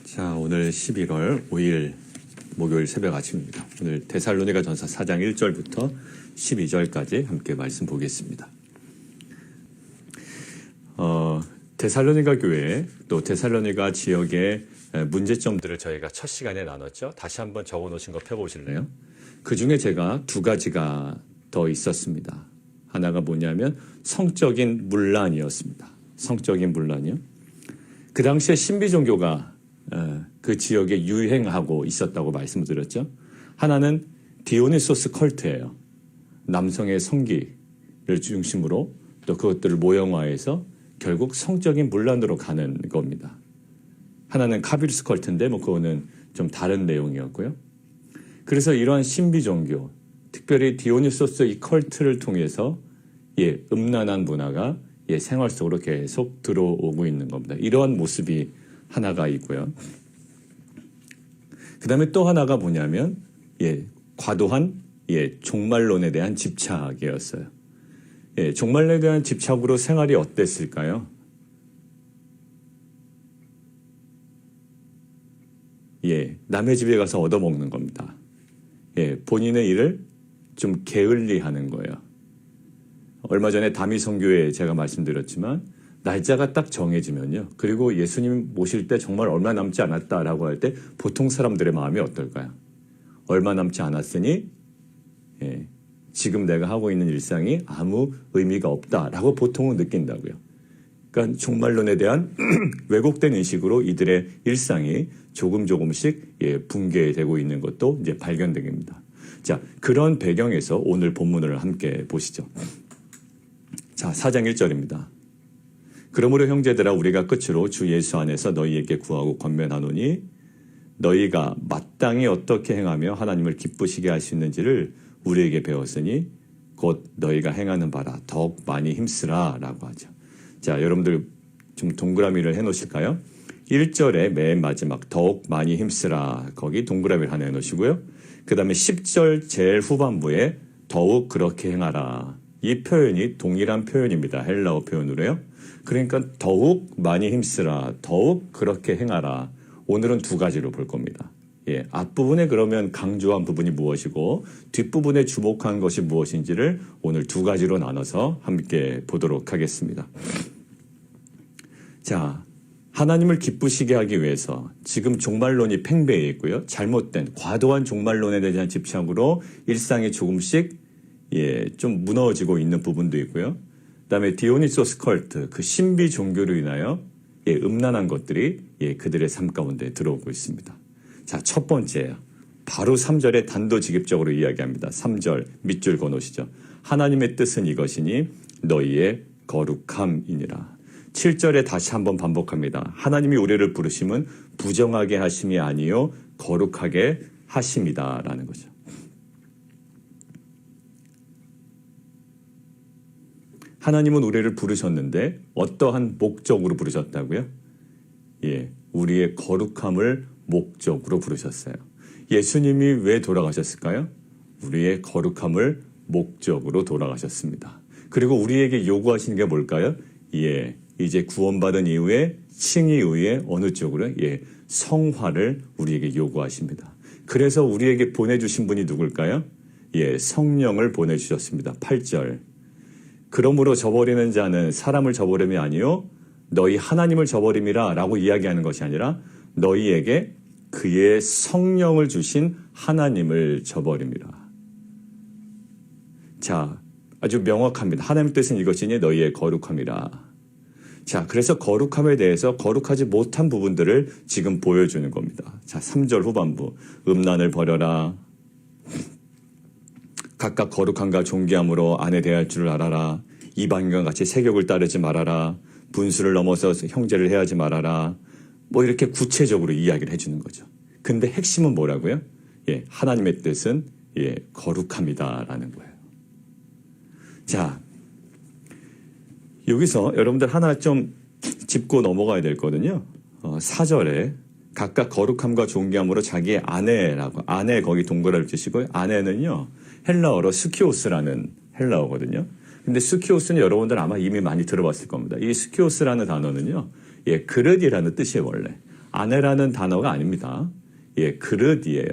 자, 오늘 11월 5일 목요일 새벽 아침입니다. 오늘 데살로니가 전서 4장 1절부터 12절까지 함께 말씀 보겠습니다. 데살로니가 교회 또 데살로니가 지역의 문제점들을 저희가 첫 시간에 나눴죠. 다시 한번 적어 놓으신 거 펴보실래요? 그 중에 제가 두 가지가 더 있었습니다. 하나가 뭐냐면 성적인 문란이었습니다. 성적인 문란이요. 그 당시에 신비 종교가 그 지역에 유행하고 있었다고 말씀드렸죠. 하나는 디오니소스 컬트예요. 남성의 성기를 중심으로 또 그것들을 모형화해서 결국 성적인 문란으로 가는 겁니다. 하나는 카비루스 컬트인데 그거는 좀 다른 내용이었고요. 그래서 이러한 신비 종교, 특별히 디오니소스 이 컬트를 통해서 음란한 문화가 생활 속으로 계속 들어오고 있는 겁니다. 이러한 모습이 하나가 있고요. 그 다음에 또 하나가 뭐냐면 과도한 종말론에 대한 집착이었어요. 종말론에 대한 집착으로 생활이 어땠을까요? 남의 집에 가서 얻어먹는 겁니다. 본인의 일을 좀 게을리하는 거예요. 얼마 전에 다미성교회 제가 말씀드렸지만 날짜가 딱 정해지면요. 그리고 예수님 모실 때 정말 얼마 남지 않았다라고 할 때 보통 사람들의 마음이 어떨까요? 얼마 남지 않았으니 지금 내가 하고 있는 일상이 아무 의미가 없다라고 보통은 느낀다고요. 그러니까 종말론에 대한 왜곡된 인식으로 이들의 일상이 조금씩 붕괴되고 있는 것도 이제 발견됩니다. 자, 그런 배경에서 오늘 본문을 함께 보시죠. 자, 4장 1절입니다. 그러므로 형제들아 우리가 끝으로 주 예수 안에서 너희에게 구하고 권면하노니 너희가 마땅히 어떻게 행하며 하나님을 기쁘시게 할 수 있는지를 우리에게 배웠으니 곧 너희가 행하는 바라 더욱 많이 힘쓰라 라고 하죠. 자, 여러분들 좀 동그라미를 해놓으실까요? 1절의 맨 마지막 더욱 많이 힘쓰라 거기 동그라미를 하나 해놓으시고요. 그 다음에 10절 제일 후반부에 더욱 그렇게 행하라. 이 표현이 동일한 표현입니다. 헬라어 표현으로요. 그러니까 더욱 많이 힘쓰라, 더욱 그렇게 행하라. 오늘은 두 가지로 볼 겁니다. 앞부분에 그러면 강조한 부분이 무엇이고 뒷부분에 주목한 것이 무엇인지를 오늘 두 가지로 나눠서 함께 보도록 하겠습니다. 자, 하나님을 기쁘시게 하기 위해서 지금 종말론이 팽배해 있고요. 잘못된 과도한 종말론에 대한 집착으로 일상이 조금씩 좀 무너지고 있는 부분도 있고요. 그다음에 디오니소스 컬트, 그 신비 종교로 인하여 음란한 것들이 그들의 삶 가운데 들어오고 있습니다. 자, 첫 번째예요. 바로 3절에 단도직입적으로 이야기합니다. 3절 밑줄 그어놓으시죠. 하나님의 뜻은 이것이니 너희의 거룩함이니라. 7절에 다시 한번 반복합니다. 하나님이 우리를 부르심은 부정하게 하심이 아니요 거룩하게 하심이다라는 거죠. 하나님은 우리를 부르셨는데 어떠한 목적으로 부르셨다고요? 우리의 거룩함을 목적으로 부르셨어요. 예수님이 왜 돌아가셨을까요? 우리의 거룩함을 목적으로 돌아가셨습니다. 그리고 우리에게 요구하시는 게 뭘까요? 이제 구원받은 이후에 칭의 이후에 어느 쪽으로? 성화를 우리에게 요구하십니다. 그래서 우리에게 보내주신 분이 누굴까요? 성령을 보내주셨습니다. 8절. 그러므로 저버리는 자는 사람을 저버림이 아니요 너희 하나님을 저버림이라 라고 이야기하는 것이 아니라 너희에게 그의 성령을 주신 하나님을 저버림이라. 자, 아주 명확합니다. 하나님의 뜻은 이것이니 너희의 거룩함이라. 자, 그래서 거룩함에 대해서 거룩하지 못한 부분들을 지금 보여주는 겁니다. 자, 3절 후반부. 음란을 버려라. 각각 거룩함과 존귀함으로 아내 대할 줄을 알아라. 이방인과 같이 세격을 따르지 말아라. 분수를 넘어서 형제를 해하지 말아라. 이렇게 구체적으로 이야기를 해주는 거죠. 근데 핵심은 뭐라고요? 하나님의 뜻은 거룩함이다라는 거예요. 자, 여기서 여러분들 하나 좀 짚고 넘어가야 될 거거든요. 4절에 각각 거룩함과 존귀함으로 자기의 아내라고, 아내 거기 동그라미 치시고요. 아내는요, 헬라어로 스키오스라는 헬라어거든요. 근데 스키오스는 여러분들 아마 이미 많이 들어봤을 겁니다. 이 스키오스라는 단어는요, 그릇이라는 뜻이에요, 원래. 아내라는 단어가 아닙니다. 예, 그릇이에요.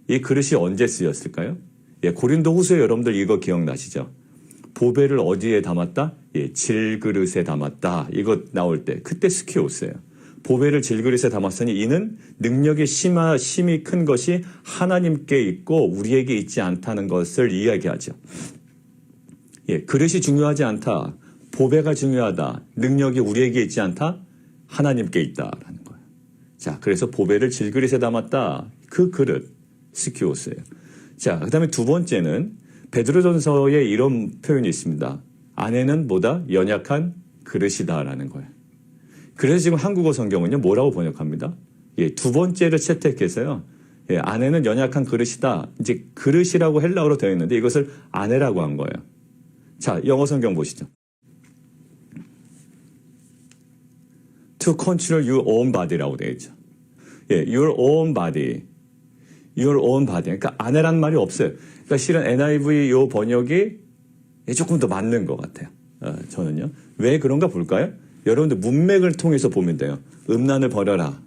이 그릇이 언제 쓰였을까요? 예, 고린도후서 여러분들 이거 기억나시죠? 보배를 어디에 담았다? 예, 질그릇에 담았다. 이거 나올 때 그때 스키오스예요. 보배를 질그릇에 담았으니 이는 능력이 심히 큰 것이 하나님께 있고 우리에게 있지 않다는 것을 이야기하죠. 예, 그릇이 중요하지 않다. 보배가 중요하다. 능력이 우리에게 있지 않다. 하나님께 있다라는 거예요. 자, 그래서 보배를 질그릇에 담았다. 그 그릇 스키오스예요. 자, 그다음에 두 번째는 베드로전서에 이런 표현이 있습니다. 아내는 뭐다? 연약한 그릇이다라는 거예요. 그래서 지금 한국어 성경은요, 뭐라고 번역합니다? 예, 두 번째를 채택해서요. 예, 아내는 연약한 그릇이다. 이제 그릇이라고 헬라어로 되어 있는데 이것을 아내라고 한 거예요. 자, 영어 성경 보시죠. To control your own body라고 되어 있죠. 예, your own body. your own body. 그러니까 아내란 말이 없어요. 그러니까 실은 NIV 요 번역이 조금 더 맞는 것 같아요. 저는요. 왜 그런가 볼까요? 여러분들 문맥을 통해서 보면 돼요. 음란을 버려라.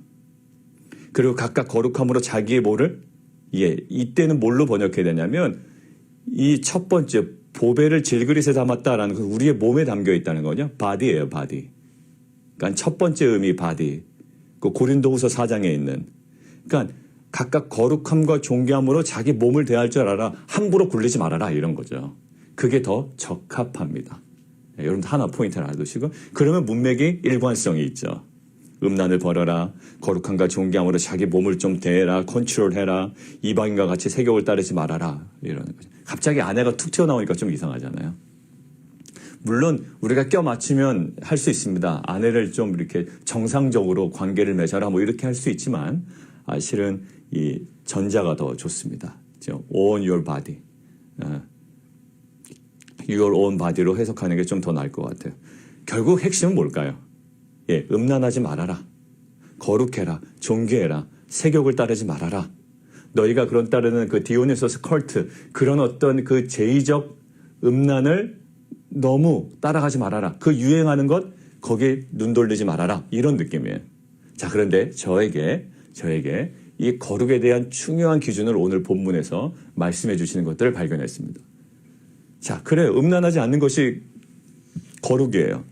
그리고 각각 거룩함으로 자기의 뭐를 예, 이때는 뭘로 번역해야 되냐면 이 첫 번째 보배를 질그릇에 담았다라는 건 우리의 몸에 담겨 있다는 거죠. 바디예요, 바디. 그러니까 첫 번째 의미 바디. 그 고린도후서 4장에 있는. 그러니까 각각 거룩함과 존귀함으로 자기 몸을 대할 줄 알아라. 함부로 굴리지 말아라. 이런 거죠. 그게 더 적합합니다. 네, 여러분 하나 포인트를 알아두시고 그러면 문맥이 일관성이 있죠. 음란을 버려라. 거룩함과 존귀함으로 자기 몸을 좀 대해라. 컨트롤해라. 이방인과 같이 세욕을 따르지 말아라. 이러는 거죠. 갑자기 아내가 툭 튀어나오니까 좀 이상하잖아요. 물론 우리가 껴맞추면 할 수 있습니다. 아내를 좀 이렇게 정상적으로 관계를 맺어라 뭐 이렇게 할 수 있지만 실은 이 전자가 더 좋습니다. own your body. your own body로 해석하는 게 좀 더 나을 것 같아요. 결국 핵심은 뭘까요? 예, 음란하지 말아라. 거룩해라. 존귀해라. 세욕을 따르지 말아라. 너희가 그런 따르는 그 디오니소스 컬트 그런 어떤 그 제의적 음란을 너무 따라가지 말아라. 그 유행하는 것 거기에 눈 돌리지 말아라. 이런 느낌이에요. 자, 그런데 저에게 이 거룩에 대한 중요한 기준을 오늘 본문에서 말씀해 주시는 것들을 발견했습니다. 자, 그래 음란하지 않는 것이 거룩이에요.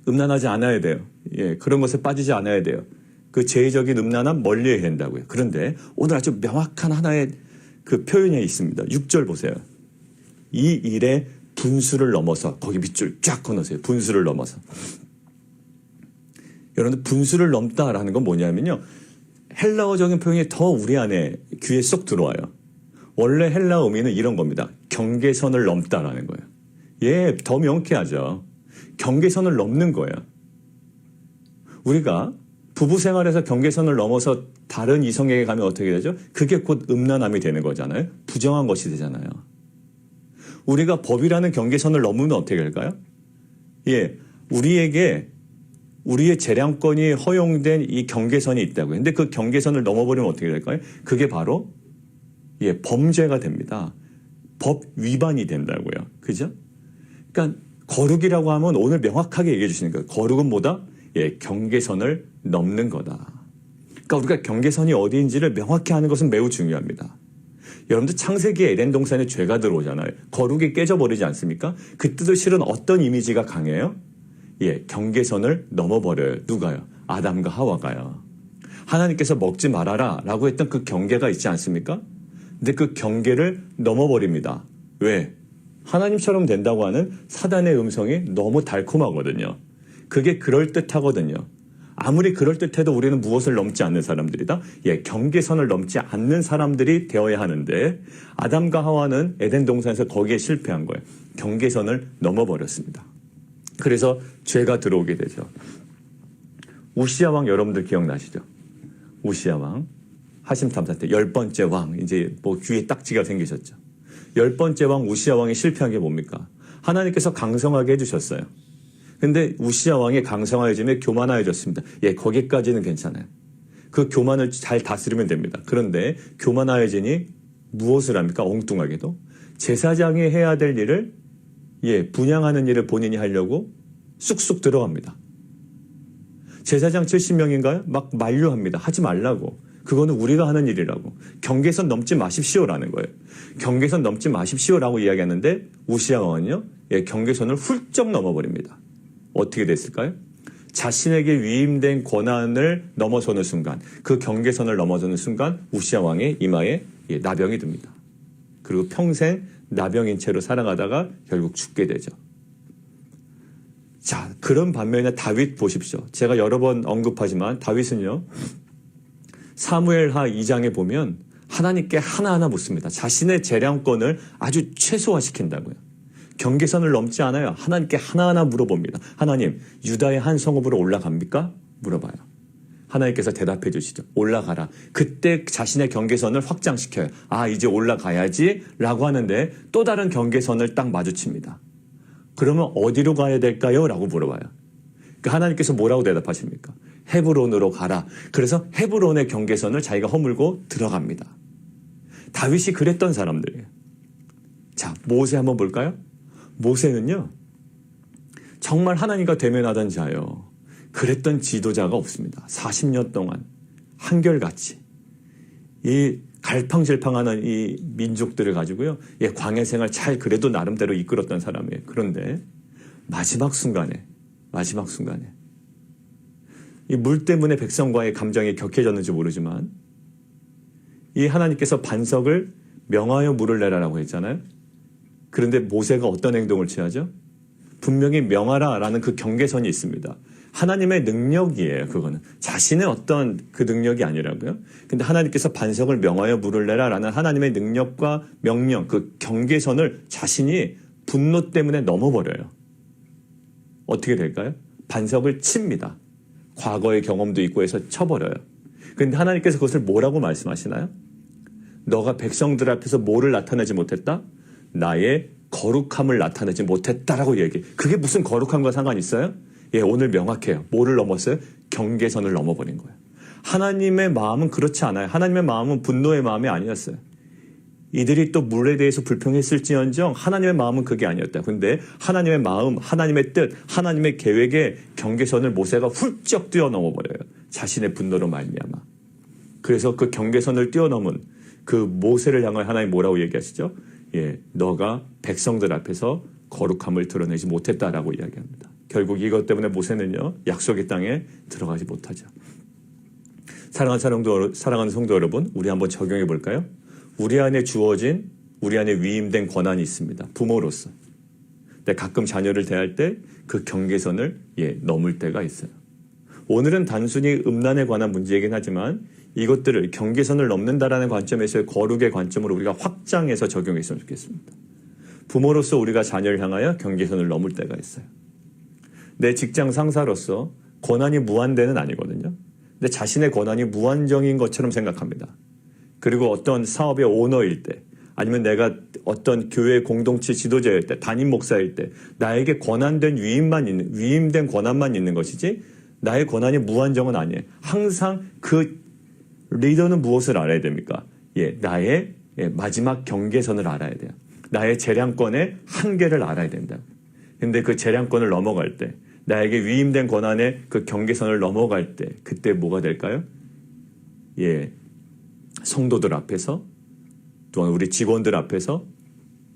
음란하지 않아야 돼요. 예, 그런 것에 빠지지 않아야 돼요. 그 제의적인 음란함 멀리 해야 된다고요. 그런데 오늘 아주 명확한 하나의 그 표현이 있습니다. 6절 보세요. 이 일의 분수를 넘어서 거기 밑줄 쫙 끊으세요. 분수를 넘어서. 여러분들 분수를 넘다라는 건 뭐냐면요. 헬라어적인 표현이 더 우리 안에 귀에 쏙 들어와요. 원래 헬라어 의미는 이런 겁니다. 경계선을 넘다라는 거예요. 예, 더 명쾌하죠. 경계선을 넘는 거예요. 우리가 부부 생활에서 경계선을 넘어서 다른 이성에게 가면 어떻게 되죠? 그게 곧 음란함이 되는 거잖아요. 부정한 것이 되잖아요. 우리가 법이라는 경계선을 넘으면 어떻게 될까요? 예, 우리에게 우리의 재량권이 허용된 이 경계선이 있다고요. 근데 그 경계선을 넘어버리면 어떻게 될까요? 그게 바로 예, 범죄가 됩니다. 법 위반이 된다고요. 그죠? 그러니까 거룩이라고 하면 오늘 명확하게 얘기해 주시는 거예요. 거룩은 뭐다? 예, 경계선을 넘는 거다. 그러니까 우리가 경계선이 어디인지를 명확히 하는 것은 매우 중요합니다. 여러분들 창세기 에덴 동산에 죄가 들어오잖아요. 거룩이 깨져버리지 않습니까? 그때도 실은 어떤 이미지가 강해요? 예, 경계선을 넘어버려요. 누가요? 아담과 하와가요. 하나님께서 먹지 말아라 라고 했던 그 경계가 있지 않습니까? 근데 그 경계를 넘어버립니다. 왜? 하나님처럼 된다고 하는 사단의 음성이 너무 달콤하거든요. 그게 그럴듯하거든요. 아무리 그럴듯해도 우리는 무엇을 넘지 않는 사람들이다? 예, 경계선을 넘지 않는 사람들이 되어야 하는데 아담과 하와는 에덴 동산에서 거기에 실패한 거예요. 경계선을 넘어버렸습니다. 그래서 죄가 들어오게 되죠. 우시야 왕 여러분들 기억나시죠? 우시야 왕 하심탐사 때 10번째 왕 이제 뭐 귀에 딱지가 생기셨죠. 10번째 왕 우시야 왕이 실패한 게 뭡니까? 하나님께서 강성하게 해주셨어요. 근데 우시야 왕이 강성해짐에 교만해졌습니다. 예, 거기까지는 괜찮아요. 그 교만을 잘 다스리면 됩니다. 그런데 교만해지니 무엇을 합니까? 엉뚱하게도 제사장이 해야 될 일을 분양하는 일을 본인이 하려고 쑥쑥 들어갑니다. 제사장 70명인가요? 막 만류합니다. 하지 말라고. 그거는 우리가 하는 일이라고. 경계선 넘지 마십시오라는 거예요. 경계선 넘지 마십시오라고 이야기하는데 우시야 왕은요, 경계선을 훌쩍 넘어버립니다. 어떻게 됐을까요? 자신에게 위임된 권한을 넘어서는 순간, 그 경계선을 넘어서는 순간 우시야 왕의 이마에 나병이 듭니다. 그리고 평생 나병인 채로 살아가다가 결국 죽게 되죠. 자, 그런 반면에 다윗 보십시오. 제가 여러 번 언급하지만 다윗은요, 사무엘하 2장에 보면 하나님께 하나하나 묻습니다. 자신의 재량권을 아주 최소화시킨다고요. 경계선을 넘지 않아요. 하나님께 하나하나 물어봅니다. 하나님, 유다의 한 성읍으로 올라갑니까? 물어봐요. 하나님께서 대답해 주시죠. 올라가라. 그때 자신의 경계선을 확장시켜요. 아, 이제 올라가야지 라고 하는데 또 다른 경계선을 딱 마주칩니다. 그러면 어디로 가야 될까요? 라고 물어봐요. 그러니까 하나님께서 뭐라고 대답하십니까? 헤브론으로 가라. 그래서 헤브론의 경계선을 자기가 허물고 들어갑니다. 다윗이 그랬던 사람들이에요. 자, 모세 한번 볼까요? 모세는요, 정말 하나님과 대면하던 자요. 그랬던 지도자가 없습니다. 40년 동안 한결같이 이 갈팡질팡하는 이 민족들을 가지고요, 광야 생활 잘 그래도 나름대로 이끌었던 사람이에요. 그런데 마지막 순간에 이 물 때문에 백성과의 감정이 격해졌는지 모르지만 이 하나님께서 반석을 명하여 물을 내라라고 했잖아요. 그런데 모세가 어떤 행동을 취하죠? 분명히 명하라라는 그 경계선이 있습니다. 하나님의 능력이에요. 그거는 자신의 어떤 그 능력이 아니라고요. 근데 하나님께서 반석을 명하여 물을 내라라는 하나님의 능력과 명령, 그 경계선을 자신이 분노 때문에 넘어버려요. 어떻게 될까요? 반석을 칩니다. 과거의 경험도 있고 해서 쳐버려요. 그런데 하나님께서 그것을 뭐라고 말씀하시나요? 너가 백성들 앞에서 뭐를 나타내지 못했다? 나의 거룩함을 나타내지 못했다라고 얘기해. 그게 무슨 거룩함과 상관이 있어요? 오늘 명확해요. 뭐를 넘었어요? 경계선을 넘어버린 거예요. 하나님의 마음은 그렇지 않아요. 하나님의 마음은 분노의 마음이 아니었어요. 이들이 또 물에 대해서 불평했을지언정 하나님의 마음은 그게 아니었다. 근데 하나님의 마음, 하나님의 뜻, 하나님의 계획의 경계선을 모세가 훌쩍 뛰어넘어버려요. 자신의 분노로 말미암아. 그래서 그 경계선을 뛰어넘은 그 모세를 향하여 하나님 뭐라고 얘기하시죠? 너가 백성들 앞에서 거룩함을 드러내지 못했다라고 이야기합니다. 결국 이것 때문에 모세는요, 약속의 땅에 들어가지 못하죠. 사랑하는 성도 여러분, 우리 한번 적용해 볼까요? 우리 안에 주어진, 우리 안에 위임된 권한이 있습니다. 부모로서. 근데 가끔 자녀를 대할 때 그 경계선을 넘을 때가 있어요. 오늘은 단순히 음란에 관한 문제이긴 하지만 이것들을 경계선을 넘는다라는 관점에서의 거룩의 관점으로 우리가 확장해서 적용했으면 좋겠습니다. 부모로서 우리가 자녀를 향하여 경계선을 넘을 때가 있어요. 내 직장 상사로서 권한이 무한대는 아니거든요. 근데 자신의 권한이 무한정인 것처럼 생각합니다. 그리고 어떤 사업의 오너일 때, 아니면 내가 어떤 교회 공동체 지도자일 때, 담임 목사일 때 나에게 권한된 위임된 권한만 있는 것이지 나의 권한이 무한정은 아니에요. 항상 그 리더는 무엇을 알아야 됩니까? 나의 마지막 경계선을 알아야 돼요. 나의 재량권의 한계를 알아야 된다. 근데 그 재량권을 넘어갈 때, 나에게 위임된 권한의 그 경계선을 넘어갈 때, 그때 뭐가 될까요? 성도들 앞에서, 또한 우리 직원들 앞에서,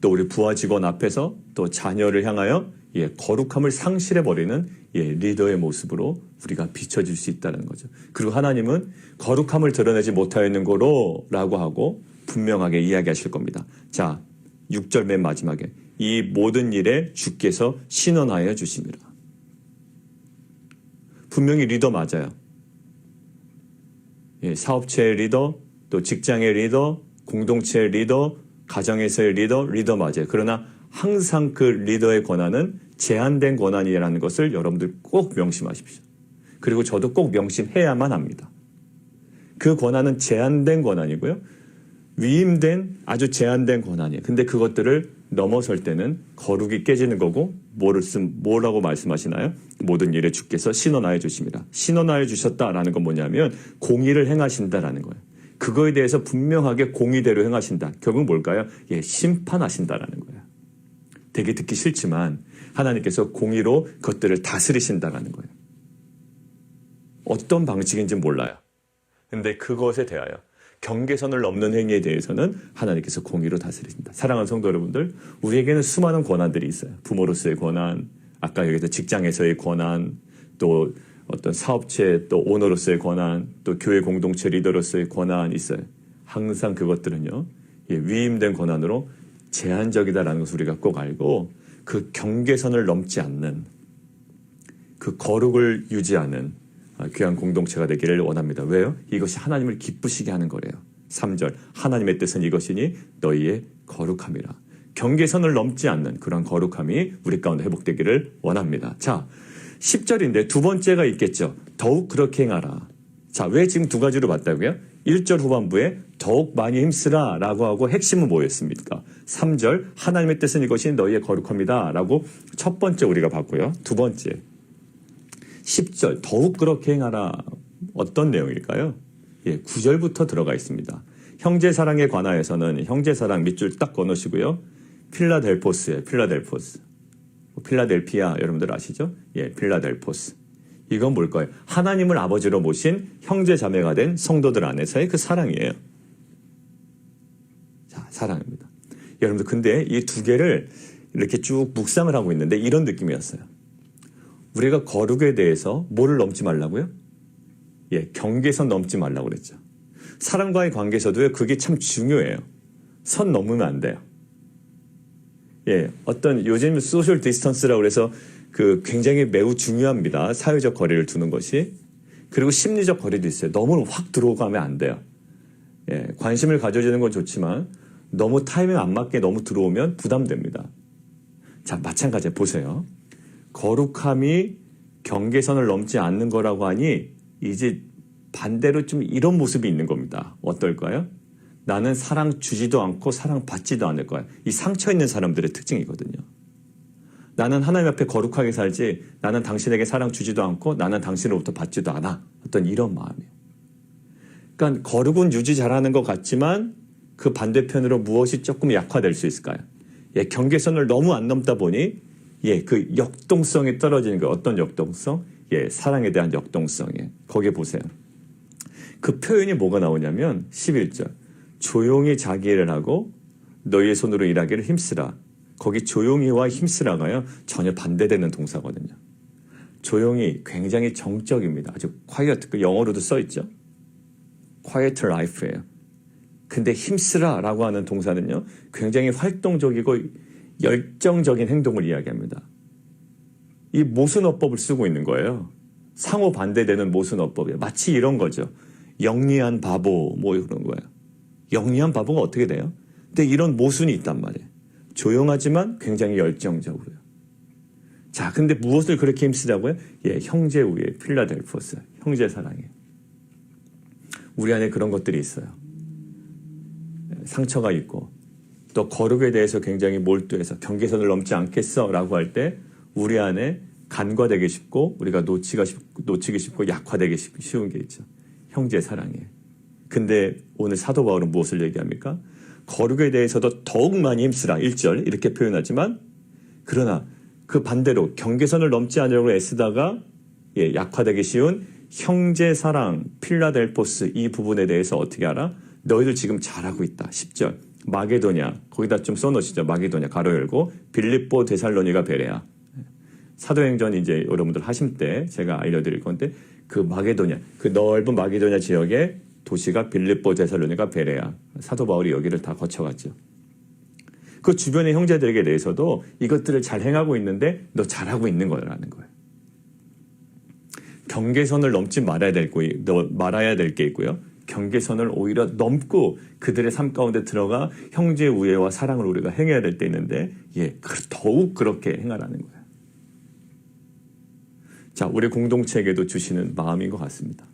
또 우리 부하 직원 앞에서, 또 자녀를 향하여 거룩함을 상실해버리는 리더의 모습으로 우리가 비춰질 수 있다는 거죠. 그리고 하나님은 거룩함을 드러내지 못하였는 거로 라고 하고 분명하게 이야기하실 겁니다. 자, 6절 맨 마지막에 이 모든 일에 주께서 신원하여 주심이라. 분명히 리더 맞아요. 사업체의 리더, 또 직장의 리더, 공동체의 리더, 가정에서의 리더 맞아요. 그러나 항상 그 리더의 권한은 제한된 권한이라는 것을 여러분들 꼭 명심하십시오. 그리고 저도 꼭 명심해야만 합니다. 그 권한은 제한된 권한이고요. 위임된 아주 제한된 권한이에요. 근데 그것들을 넘어설 때는 거룩이 깨지는 거고 뭐라고 말씀하시나요? 모든 일에 주께서 신원하여 주십니다. 신원하여 주셨다라는 건 뭐냐면 공의를 행하신다라는 거예요. 그거에 대해서 분명하게 공의대로 행하신다. 결국 뭘까요? 심판하신다라는 거예요. 되게 듣기 싫지만 하나님께서 공의로 그것들을 다스리신다라는 거예요. 어떤 방식인지 몰라요. 근데 그것에 대하여 경계선을 넘는 행위에 대해서는 하나님께서 공의로 다스리신다. 사랑하는 성도 여러분들, 우리에게는 수많은 권한들이 있어요. 부모로서의 권한, 아까 여기서 직장에서의 권한, 또 어떤 사업체 또 오너로서의 권한, 또 교회 공동체 리더로서의 권한이 있어요. 항상 그것들은요, 위임된 권한으로 제한적이다라는 것을 우리가 꼭 알고 그 경계선을 넘지 않는 그 거룩을 유지하는 귀한 공동체가 되기를 원합니다. 왜요? 이것이 하나님을 기쁘시게 하는 거래요. 3절 하나님의 뜻은 이것이니 너희의 거룩함이라. 경계선을 넘지 않는 그런 거룩함이 우리 가운데 회복되기를 원합니다. 자, 10절인데 두 번째가 있겠죠. 더욱 그렇게 행하라. 자, 왜 지금 두 가지로 봤다고요? 1절 후반부에 더욱 많이 힘쓰라 라고 하고 핵심은 뭐였습니까? 3절 하나님의 뜻은 이것이 너희의 거룩함이다 라고 첫 번째 우리가 봤고요. 두 번째 10절 더욱 그렇게 행하라. 어떤 내용일까요? 9절부터 들어가 있습니다. 형제사랑에 관하여서는 형제사랑 밑줄 딱 꺼놓으시고요. 필라델포스예요. 필라델피아 여러분들 아시죠? 필라델포스. 이건 뭘까요? 하나님을 아버지로 모신 형제 자매가 된 성도들 안에서의 그 사랑이에요. 자, 사랑입니다. 여러분들 근데 이 두 개를 이렇게 쭉 묵상을 하고 있는데 이런 느낌이었어요. 우리가 거룩에 대해서 뭐를 넘지 말라고요? 경계선 넘지 말라고 그랬죠. 사람과의 관계에서도요, 그게 참 중요해요. 선 넘으면 안 돼요. 어떤 요즘 소셜 디스턴스라고 그래서 그 굉장히 매우 중요합니다. 사회적 거리를 두는 것이. 그리고 심리적 거리도 있어요. 너무 확 들어가면 안 돼요. 관심을 가져주는 건 좋지만 너무 타이밍 안 맞게 너무 들어오면 부담됩니다. 자, 마찬가지예요. 보세요. 거룩함이 경계선을 넘지 않는 거라고 하니 이제 반대로 좀 이런 모습이 있는 겁니다. 어떨까요? 나는 사랑 주지도 않고 사랑 받지도 않을 거야. 이 상처 있는 사람들의 특징이거든요. 나는 하나님 앞에 거룩하게 살지 나는 당신에게 사랑 주지도 않고 나는 당신으로부터 받지도 않아. 어떤 이런 마음이에요. 그러니까 거룩은 유지 잘하는 것 같지만 그 반대편으로 무엇이 조금 약화될 수 있을까요? 경계선을 너무 안 넘다 보니 그 역동성이 떨어지는 거예요. 어떤 역동성? 사랑에 대한 역동성이에요. 거기에 보세요. 그 표현이 뭐가 나오냐면 11절 조용히 자기 일을 하고 너희의 손으로 일하기를 힘쓰라. 거기 조용히와 힘쓰라가요. 전혀 반대되는 동사거든요. 조용히 굉장히 정적입니다. 아주 quiet, 그 영어로도 써있죠. quiet life예요. 근데 힘쓰라라고 하는 동사는요. 굉장히 활동적이고 열정적인 행동을 이야기합니다. 이 모순어법을 쓰고 있는 거예요. 상호 반대되는 모순어법이에요. 마치 이런 거죠. 영리한 바보 뭐 그런 거예요. 영리한 바보가 어떻게 돼요? 근데 이런 모순이 있단 말이에요. 조용하지만 굉장히 열정적으로요. 자, 근데 무엇을 그렇게 힘쓰라고요? 형제 우애, 필라델포스, 형제 사랑이에요. 우리 안에 그런 것들이 있어요. 상처가 있고 또 거룩에 대해서 굉장히 몰두해서 경계선을 넘지 않겠어 라고 할 때 우리 안에 간과되기 쉽고 우리가 놓치기 쉽고 약화되기 쉬운 게 있죠. 형제 사랑이에요. 근데 오늘 사도 바울은 무엇을 얘기합니까? 거룩에 대해서도 더욱 많이 힘쓰라 1절 이렇게 표현하지만 그러나 그 반대로 경계선을 넘지 않으려고 애쓰다가 약화되기 쉬운 형제 사랑 필라델포스 이 부분에 대해서 어떻게 알아? 너희들 지금 잘하고 있다. 10절 마게도냐 거기다 좀 써놓으시죠. 마게도냐 가로 열고 빌립보 데살로니가 베레아 사도행전 이제 여러분들 하실 때 제가 알려드릴 건데 그 마게도냐 그 넓은 마게도냐 지역의 도시가 빌립보 데살로니가 베레아 사도 바울이 여기를 다 거쳐갔죠. 그 주변의 형제들에게 대해서도 이것들을 잘 행하고 있는데 너 잘하고 있는 거라는 거예요. 경계선을 넘지 말아야 될 게 있고요. 경계선을 오히려 넘고 그들의 삶 가운데 들어가 형제 우애와 사랑을 우리가 행해야 될 때 있는데 더욱 그렇게 행하라는 거예요. 자, 우리 공동체에게도 주시는 마음인 것 같습니다.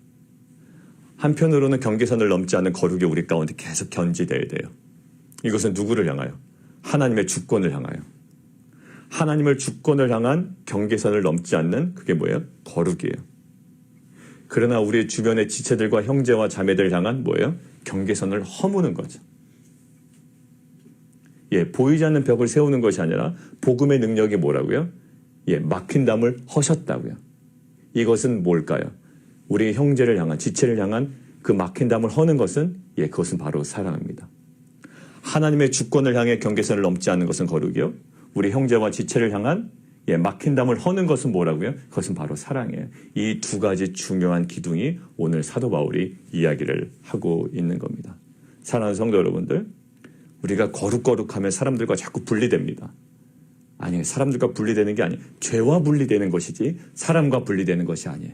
한편으로는 경계선을 넘지 않은 거룩이 우리 가운데 계속 견지돼야 돼요. 이것은 누구를 향하여? 하나님의 주권을 향하여. 하나님의 주권을 향한 경계선을 넘지 않는 그게 뭐예요? 거룩이에요. 그러나 우리 주변의 지체들과 형제와 자매들 향한 뭐예요? 경계선을 허무는 거죠. 보이지 않는 벽을 세우는 것이 아니라 복음의 능력이 뭐라고요? 막힌 담을 허셨다고요. 이것은 뭘까요? 우리 형제를 향한, 지체를 향한 그 막힌 담을 허는 것은 그것은 바로 사랑입니다. 하나님의 주권을 향해 경계선을 넘지 않는 것은 거룩이요. 우리 형제와 지체를 향한 막힌 담을 허는 것은 뭐라고요? 그것은 바로 사랑이에요. 이 두 가지 중요한 기둥이 오늘 사도 바울이 이야기를 하고 있는 겁니다. 사랑하는 성도 여러분들, 우리가 거룩하면 사람들과 자꾸 분리됩니다. 아니에요. 사람들과 분리되는 게 아니에요. 죄와 분리되는 것이지 사람과 분리되는 것이 아니에요.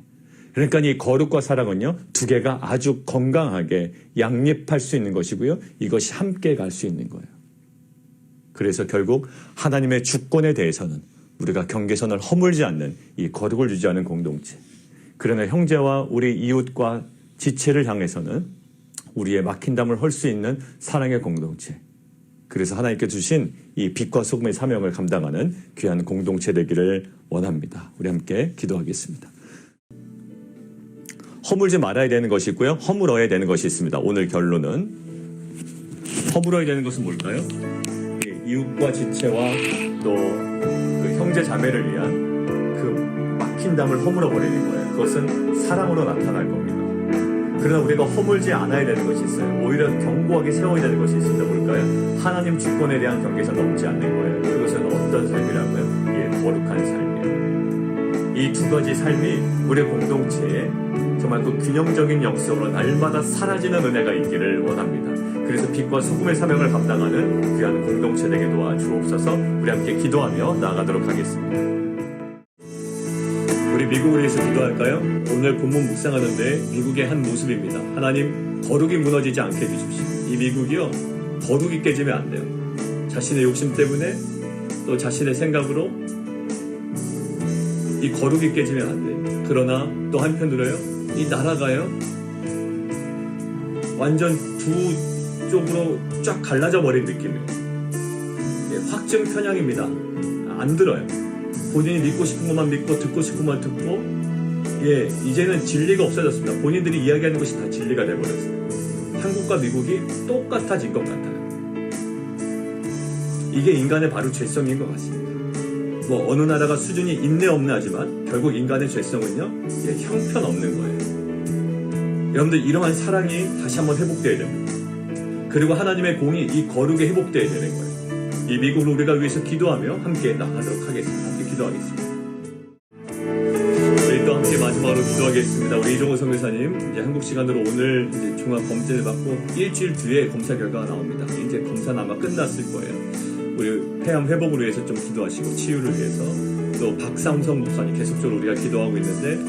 그러니까 이 거룩과 사랑은요, 두 개가 아주 건강하게 양립할 수 있는 것이고요. 이것이 함께 갈 수 있는 거예요. 그래서 결국 하나님의 주권에 대해서는 우리가 경계선을 허물지 않는 이 거룩을 유지하는 공동체. 그러나 형제와 우리 이웃과 지체를 향해서는 우리의 막힌 담을 헐 수 있는 사랑의 공동체. 그래서 하나님께 주신 이 빛과 소금의 사명을 감당하는 귀한 공동체 되기를 원합니다. 우리 함께 기도하겠습니다. 허물지 말아야 되는 것이 있고요. 허물어야 되는 것이 있습니다. 오늘 결론은 허물어야 되는 것은 뭘까요? 이웃과 지체와 또 그 형제 자매를 위한 그 막힌 담을 허물어 버리는 거예요. 그것은 사랑으로 나타날 겁니다. 그러나 우리가 허물지 않아야 되는 것이 있어요. 오히려 견고하게 세워야 되는 것이 있습니다. 뭘까요? 하나님 주권에 대한 경계선 넘지 않는 거예요. 그것은 어떤 삶이라고요? 거룩한 삶이에요. 이 두 가지 삶이 우리 공동체에 정말 그 균형적인 역성으로 날마다 사라지는 은혜가 있기를 원합니다. 그래서 빛과 소금의 사명을 감당하는 귀한 공동체 되게 도와주옵소서. 우리 함께 기도하며 나아가도록 하겠습니다. 우리 미국을 위해서 기도할까요? 오늘 본문 묵상하는데 미국의 한 모습입니다. 하나님, 거룩이 무너지지 않게 해주십시오. 이 미국이요, 거룩이 깨지면 안 돼요. 자신의 욕심 때문에 또 자신의 생각으로 이 거룩이 깨지면 안 돼요. 그러나 또 한편으로요, 이 나라가요, 완전 두 쪽으로 쫙 갈라져 버린 느낌이에요. 확증 편향입니다. 안 들어요. 본인이 믿고 싶은 것만 믿고 듣고 싶은 것만 듣고, 이제는 진리가 없어졌습니다. 본인들이 이야기하는 것이 다 진리가 돼버렸어요. 한국과 미국이 똑같아진 것 같아요. 이게 인간의 바로 죄성인 것 같습니다. 뭐 어느 나라가 수준이 있네 없네 하지만 결국 인간의 죄성은요, 형편없는 거예요. 여러분들, 이러한 사랑이 다시 한번 회복되어야 됩니다. 그리고 하나님의 공이 이 거룩에 회복되어야 되는 거예요. 이 미국을 우리가 위해서 기도하며 함께 나가도록 하겠습니다. 함께 기도하겠습니다. 우리 또 함께 마지막으로 기도하겠습니다. 우리 이종호 선교사님, 이제 한국 시간으로 오늘 이제 종합 검진을 받고 일주일 뒤에 검사 결과가 나옵니다. 이제 검사는 아마 끝났을 거예요. 우리 폐암 회복을 위해서 좀 기도하시고, 치유를 위해서. 또 박상성 목사님 계속적으로 우리가 기도하고 있는데,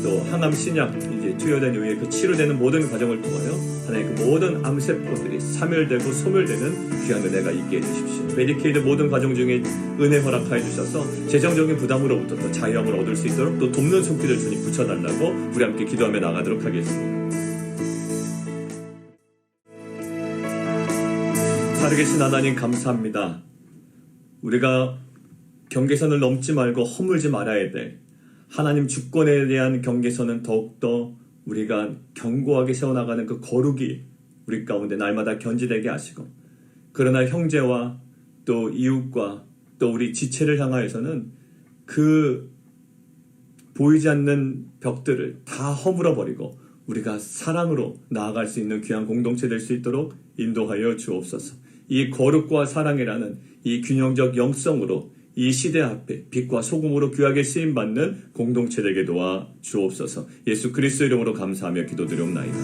또 항암 신약 이제 투여된 이후에 그 치료되는 모든 과정을 통하여 하나님 그 모든 암세포들이 사멸되고 소멸되는 귀한 은혜가 있게 해주십시오. 메디케이드 모든 과정 중에 은혜 허락하여 주셔서 재정적인 부담으로부터 또 자유함을 얻을 수 있도록 또 돕는 손길을 주님 붙여달라고 우리 함께 기도하며 나가도록 하겠습니다. 살아계신 하나님, 감사합니다. 우리가 경계선을 넘지 말고 허물지 말아야 돼. 하나님 주권에 대한 경계선은 더욱더 우리가 견고하게 세워나가는 그 거룩이 우리 가운데 날마다 견지되게 하시고, 그러나 형제와 또 이웃과 또 우리 지체를 향하여서는 그 보이지 않는 벽들을 다 허물어버리고 우리가 사랑으로 나아갈 수 있는 귀한 공동체 될 수 있도록 인도하여 주옵소서. 이 거룩과 사랑이라는 이 균형적 영성으로 이 시대 앞에 빛과 소금으로 귀하게 쓰임받는 공동체 되게 도와 주옵소서. 예수 그리스도 이름으로 감사하며 기도드리옵나이다.